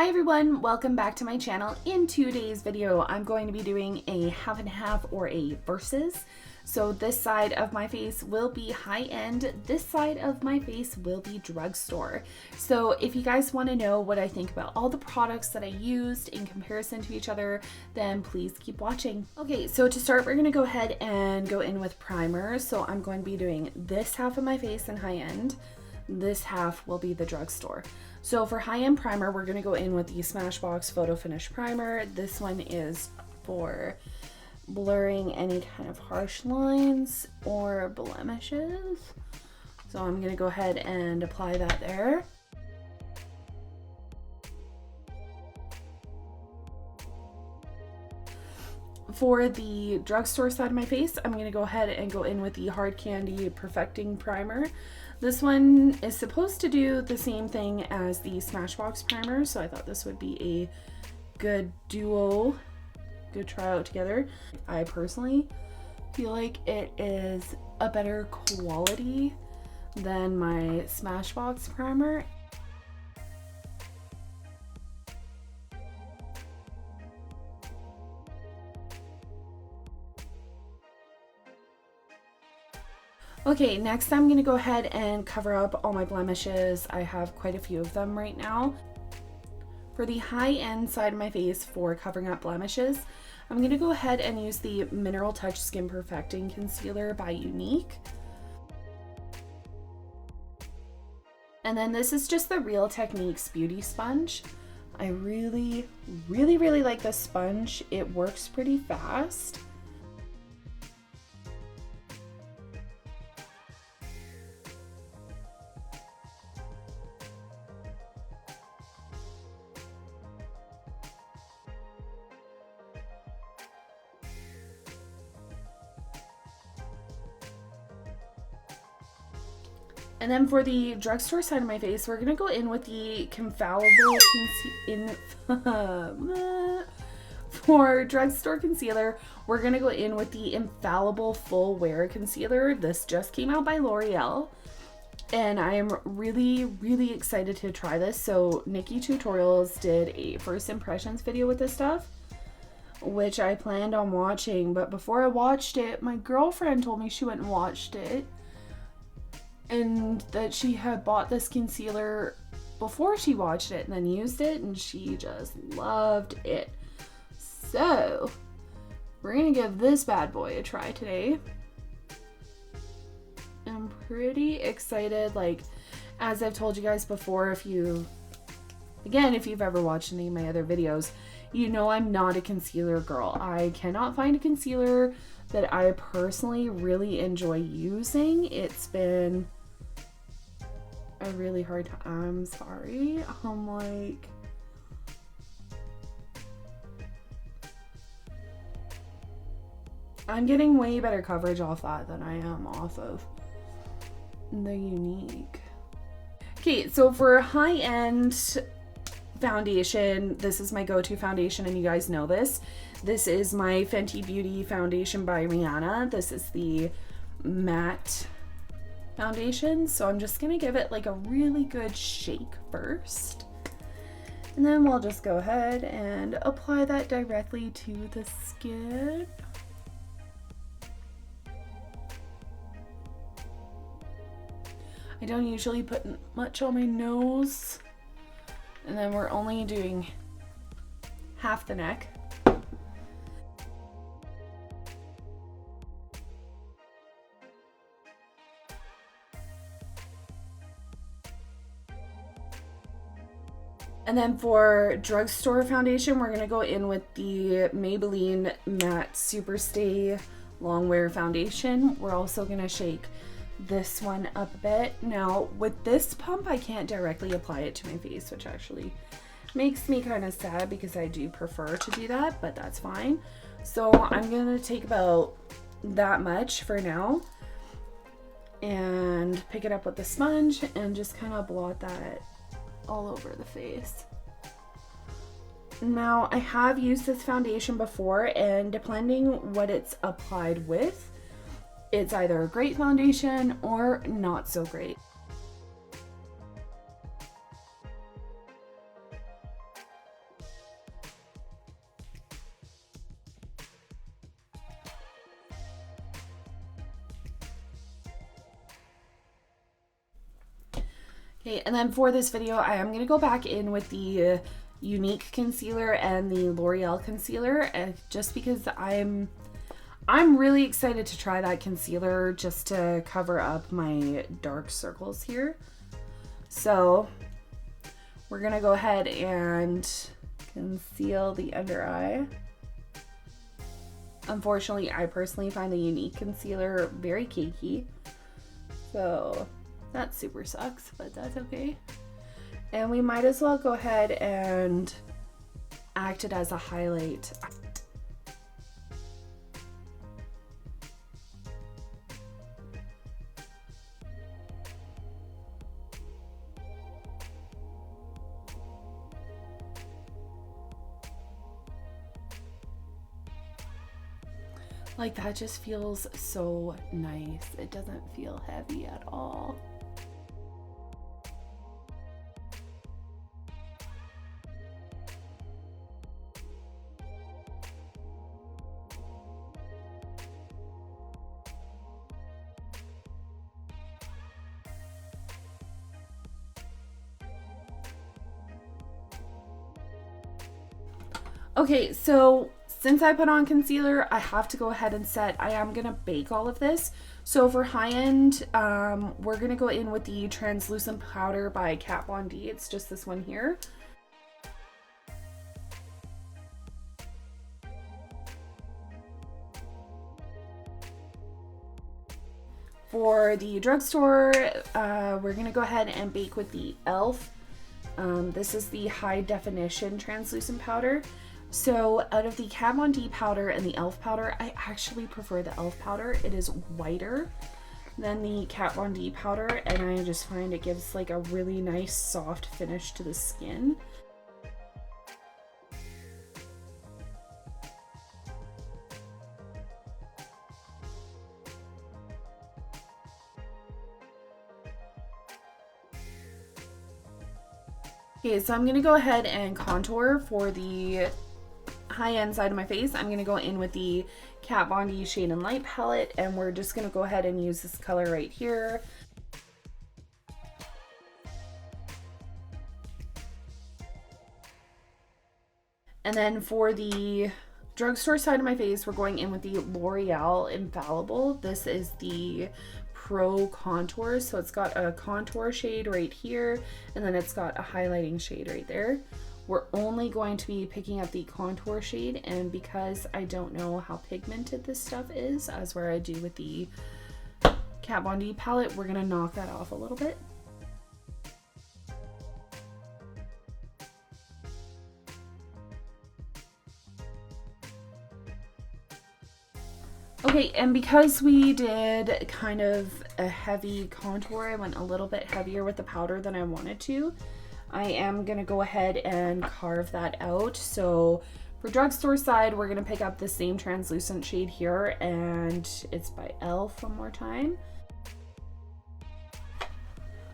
Hi everyone, welcome back to my channel. In today's video, I'm going to be doing a half and half or a versus. So this side of my face will be high end, this side of my face will be drugstore. So if you guys want to know what I think about all the products that I used in comparison to each other, then please keep watching. Okay, so to start, we're going to go ahead and go in with primer. So I'm going to be doing this half of my face in high end. This half will be the drugstore. So for high-end primer, we're going to go in with the Smashbox Photo Finish Primer. This one is for blurring any kind of harsh lines or blemishes. So I'm going to go ahead and apply that there. For the drugstore side of my face, I'm going to go ahead and go in with the Hardcandy Perfecting Primer. This one is supposed to do the same thing as the Smashbox primer, so I thought this would be a good duo, good tryout together. I personally feel like it is a better quality than my Smashbox primer. Okay, next I'm going to go ahead and cover up all my blemishes. I have quite a few of them right now. For the high-end side of my face for covering up blemishes, I'm going to go ahead and use the Mineral Touch Skin Perfecting Concealer by Younique. And then this is just the Real Techniques Beauty Sponge. I really like this sponge. It works pretty fast. And then for the drugstore side of my face, we're gonna go in with the for drugstore concealer, we're gonna go in with the Infallible Full Wear Concealer. This just came out by Loreal, and I am really excited to try this. So Nikki Tutorials did a first impressions video with this stuff, which I planned on watching, but before I watched it, my girlfriend told me she went and watched it, and that she had bought this concealer before she watched it and then used it, and she just loved it. So we're gonna give this bad boy a try today. I'm pretty excited. Like, as I've told you guys before, if you've ever watched any of my other videos, you know I'm not a concealer girl. I cannot find a concealer that I personally really enjoy using. It's been a really hard time. I'm sorry. I'm getting way better coverage off that than I am off of the Younique. Okay, so for high-end foundation, this is my go-to foundation, and you guys know this. This is my Fenty Beauty foundation by Rihanna. This is the matte foundation, so I'm just gonna give it like a really good shake first, and then we'll just go ahead and apply that directly to the skin. I don't usually put much on my nose, and then we're only doing half the neck. And then for drugstore foundation, we're gonna go in with the Maybelline Matte Superstay Long Wear Foundation. We're also gonna shake this one up a bit. Now with this pump, I can't directly apply it to my face, which actually makes me kind of sad because I do prefer to do that, but that's fine. So I'm gonna take about that much for now and pick it up with the sponge and just kind of blot that all over the face. Now I have used this foundation before, and depending what it's applied with, it's either a great foundation or not so great. Okay, and then for this video, I am going to go back in with the Younique concealer and the L'Oreal concealer, just because I'm really excited to try that concealer just to cover up my dark circles here. So we're going to go ahead and conceal the under eye. Unfortunately, I personally find the Younique concealer very cakey, so that super sucks, but that's okay. And we might as well go ahead and act it as a highlight. Like, that just feels so nice. It doesn't feel heavy at all. Okay, so since I put on concealer, I have to go ahead and set. I am going to bake all of this. So for high-end, we're going to go in with the translucent powder by Kat Von D. It's just this one here. For the drugstore, we're going to go ahead and bake with the e.l.f. This is the high definition translucent powder. So out of the Kat Von D powder and the e.l.f. powder, I actually prefer the e.l.f. powder. It is whiter than the Kat Von D powder, and I just find it gives like a really nice soft finish to the skin. Okay, so I'm going to go ahead and contour for the high-end side of my face. I'm going to go in with the Kat Von D Shade and Light palette, and we're just going to go ahead and use this color right here. And then for the drugstore side of my face, we're going in with the Loreal Infallible. This is the Pro Contour, so it's got a contour shade right here, and then it's got a highlighting shade right there. We're only going to be picking up the contour shade, and because I don't know how pigmented this stuff is, as where I do with the Kat Von D palette, we're gonna knock that off a little bit. Okay, and because we did kind of a heavy contour, I went a little bit heavier with the powder than I wanted to. I am going to go ahead and carve that out. So for drugstore side, we're going to pick up the same translucent shade here, and it's by e.l.f. one more time.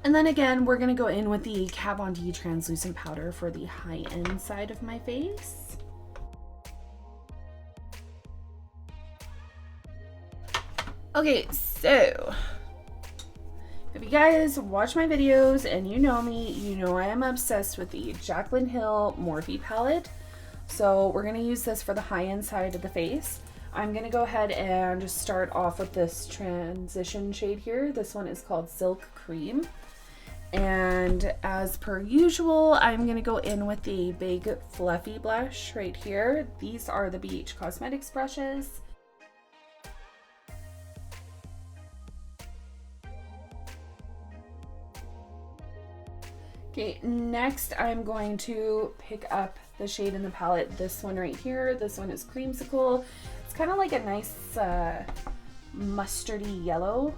And then again, we're going to go in with the Kat Von D translucent powder for the high-end side of my face. Okay, so if you guys watch my videos and you know me, you know I am obsessed with the Jaclyn Hill Morphe palette. So we're going to use this for the high-end side of the face. I'm going to go ahead and just start off with this transition shade here. This one is called Silk Cream. And as per usual, I'm going to go in with the big fluffy blush right here. These are the BH Cosmetics brushes. Okay, next I'm going to pick up the shade in the palette, this one right here. This one is Creamsicle. It's kind of like a nice mustardy yellow.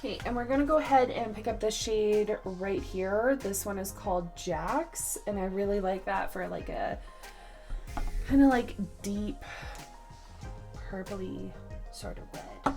Okay, and we're gonna go ahead and pick up this shade right here. This one is called Jax, and I really like that for like a kind of like deep purpley sort of red.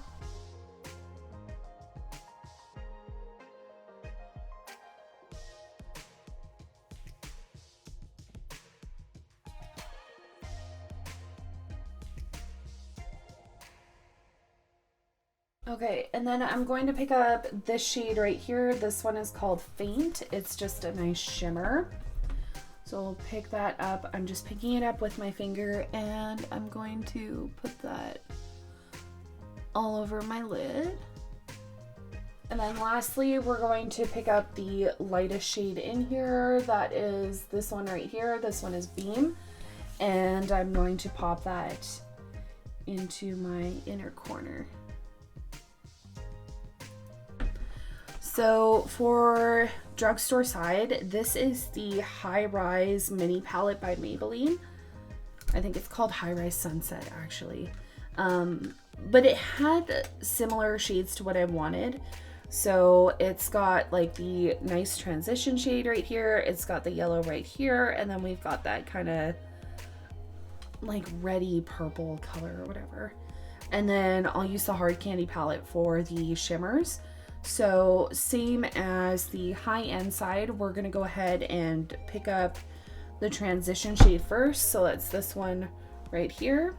Okay, and then I'm going to pick up this shade right here. This one is called Faint. It's just a nice shimmer. So I'll pick that up. I'm just picking it up with my finger and I'm going to put that all over my lid. And then lastly, we're going to pick up the lightest shade in here. That is this one right here. This one is Beam. And I'm going to pop that into my inner corner. So for drugstore side, this is the High Rise Mini Palette by Maybelline. I think it's called High Rise Sunset actually. But it had similar shades to what I wanted. So it's got like the nice transition shade right here. It's got the yellow right here. And then we've got that kind of like reddy purple color or whatever. And then I'll use the Hardcandy palette for the shimmers. So same as the high end side, we're gonna go ahead and pick up the transition shade first. So that's this one right here.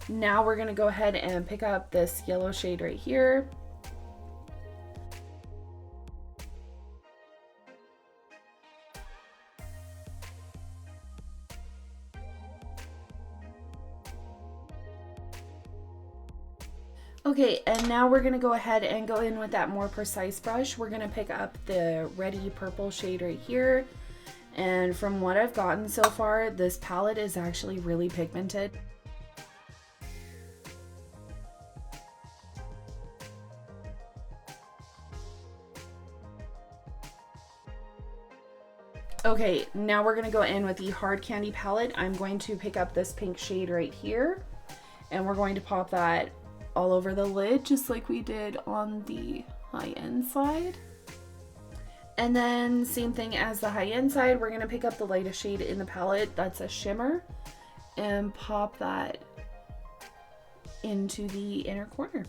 Now we're gonna go ahead and pick up this yellow shade right here. Okay, and now we're gonna go ahead and go in with that more precise brush. We're gonna pick up the reddy purple shade right here. And from what I've gotten so far, this palette is actually really pigmented. Okay, now we're gonna go in with the Hardcandy palette. I'm going to pick up this pink shade right here, and we're going to pop that all over the lid, just like we did on the high-end side. And then same thing as the high-end side, we're gonna pick up the lightest shade in the palette, that's a shimmer, and pop that into the inner corner.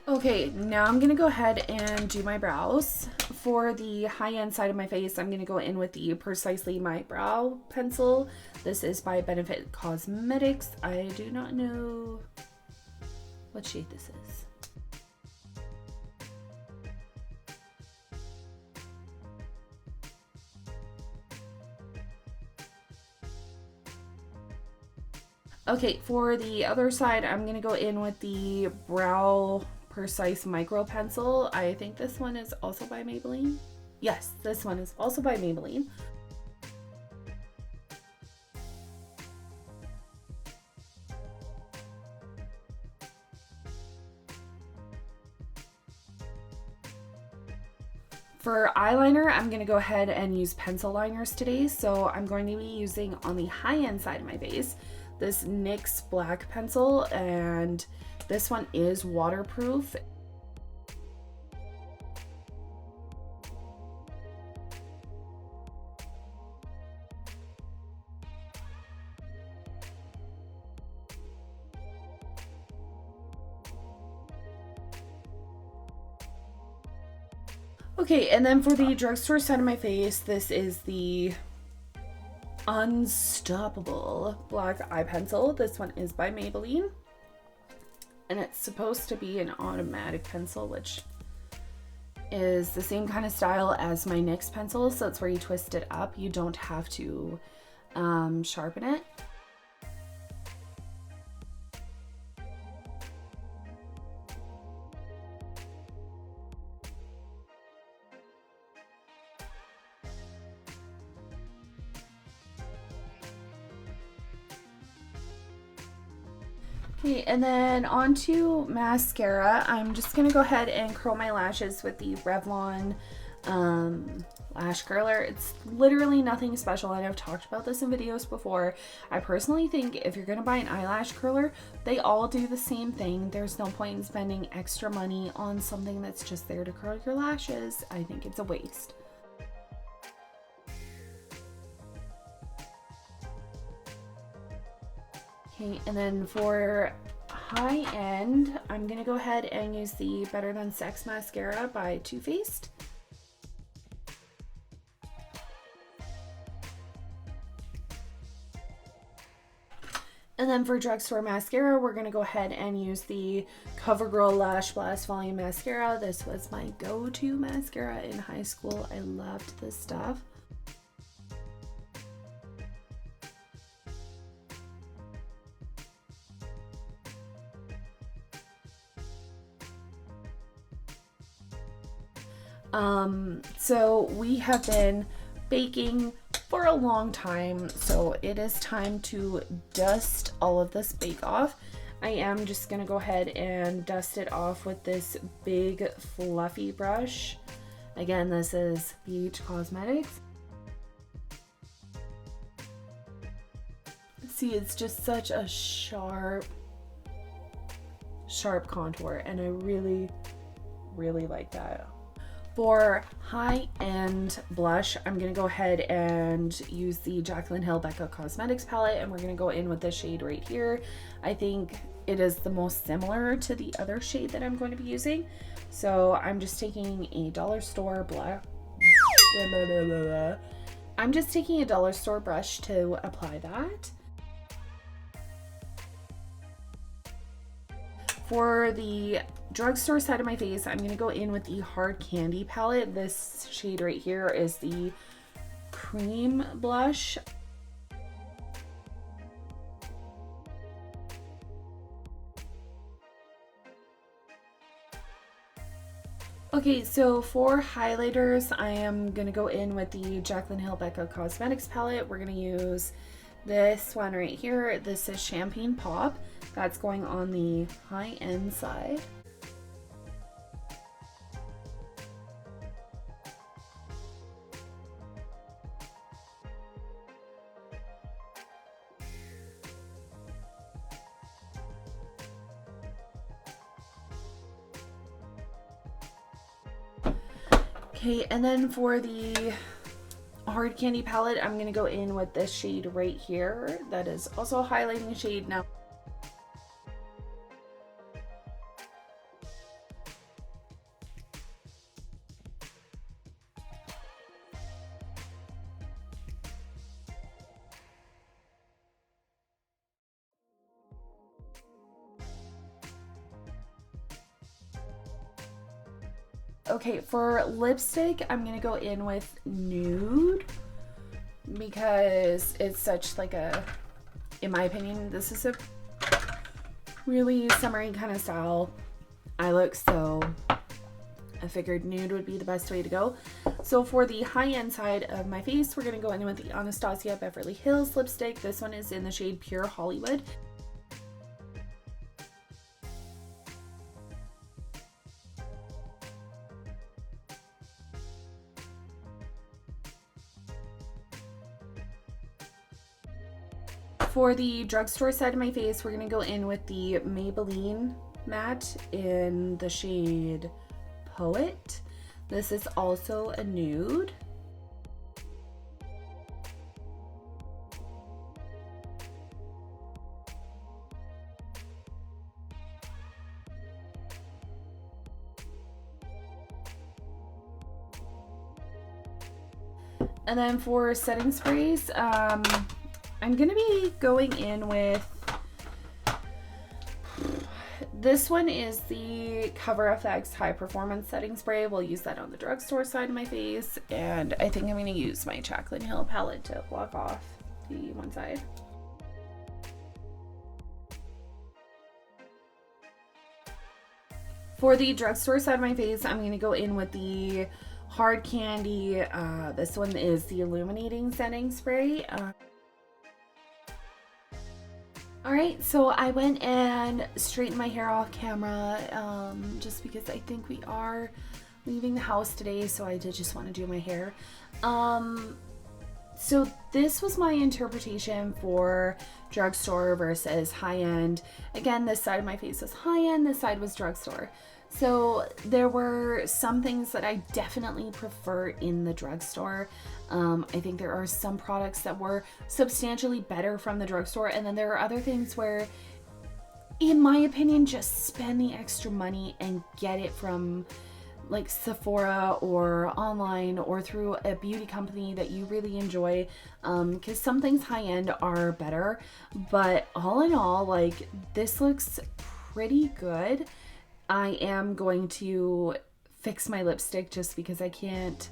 Okay, now I'm gonna go ahead and do my brows. For the high-end side of my face, I'm gonna go in with the Precisely My Brow pencil. This is by Benefit Cosmetics. I do not know what shade this is. Okay, for the other side, I'm gonna go in with the Brow Precise Micro Pencil. I think this one is also by Maybelline. Yes, this one is also by Maybelline. For eyeliner, I'm gonna go ahead and use pencil liners today. So I'm going to be using on the high-end side of my face, this NYX black pencil, and this one is waterproof. Okay, and then for the drugstore side of my face, this is the Unstoppable black eye pencil. This one is by Maybelline, and it's supposed to be an automatic pencil, which is the same kind of style as my NYX pencil, so it's where you twist it up. You don't have to sharpen it. Okay, and then onto mascara. I'm just gonna go ahead and curl my lashes with the Revlon lash curler. It's literally nothing special, and I've talked about this in videos before. I personally think if you're gonna buy an eyelash curler, they all do the same thing. There's no point in spending extra money on something that's just there to curl your lashes. I think it's a waste. Okay, and then for high end, I'm gonna go ahead and use the Better Than Sex Mascara by Too Faced. And then for Drugstore Mascara, we're going to go ahead and use the CoverGirl Lash Blast Volume Mascara. This was my go-to mascara in high school. I loved this stuff. So we have been baking for a long time, so it is time to dust all of this bake off. I am just gonna go ahead and dust it off with this big fluffy brush. Again, this is BH Cosmetics. See, it's just such a sharp contour, and I really like that. For high-end blush, I'm going to go ahead and use the Jaclyn Hill Becca Cosmetics palette, and we're going to go in with this shade right here. I think it is the most similar to the other shade that I'm going to be using. So I'm just taking a dollar store I'm just taking a dollar store brush to apply that. For the drugstore side of my face, I'm going to go in with the Hardcandy palette. This shade right here is the cream blush. Okay, so for highlighters, I am going to go in with the Jaclyn Hill Becca Cosmetics palette. We're going to use this one right here. This is Champagne Pop. That's going on the high-end side. Okay, and then for the Hardcandy palette, I'm going to go in with this shade right here. That is also a highlighting shade. Now, okay, for lipstick, I'm going to go in with Nude because it's such like a, in my opinion, this is a really summery kind of style eye look, so I figured Nude would be the best way to go. So for the high-end side of my face, we're going to go in with the Anastasia Beverly Hills lipstick. This one is in the shade Pure Hollywood. For the drugstore side of my face, we're going to go in with the Maybelline matte in the shade Poet. This is also a nude. And then for setting sprays, I'm going to be going in with, this one is the Cover FX High Performance Setting Spray. We'll use that on the drugstore side of my face. And I think I'm going to use my Jaclyn Hill palette to block off the one side. For the drugstore side of my face, I'm going to go in with the Hardcandy. This one is the Illuminating Setting Spray. Alright, so I went and straightened my hair off camera just because I think we are leaving the house today, so I did just want to do my hair. So this was my interpretation for drugstore versus high-end. Again, this side of my face was high-end, this side was drugstore. So there were some things that I definitely prefer in the drugstore. I think there are some products that were substantially better from the drugstore, and then there are other things where in my opinion, just spend the extra money and get it from like Sephora or online or through a beauty company that you really enjoy, because some things high-end are better, but all in all, like, this looks pretty good. I am going to fix my lipstick just because I can't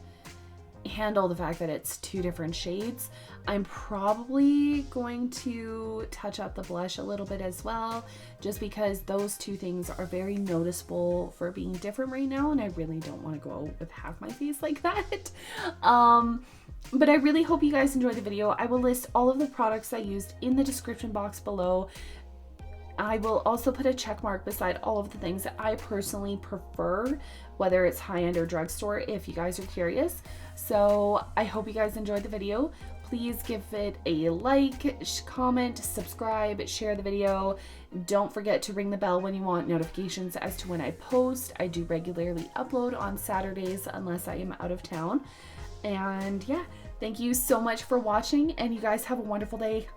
handle the fact that it's 2 different shades. I'm probably going to touch up the blush a little bit as well, just because those 2 things are very noticeable for being different right now, and I really don't want to go out with half my face like that. But I really hope you guys enjoyed the video. I will list all of the products I used in the description box below. I will also put a check mark beside all of the things that I personally prefer, whether it's high-end or drugstore, if you guys are curious. So I hope you guys enjoyed the video. Please give it a like, comment, subscribe, share the video. Don't forget to ring the bell when you want notifications as to when I post. I do regularly upload on Saturdays unless I am out of town. And yeah, thank you so much for watching, and you guys have a wonderful day.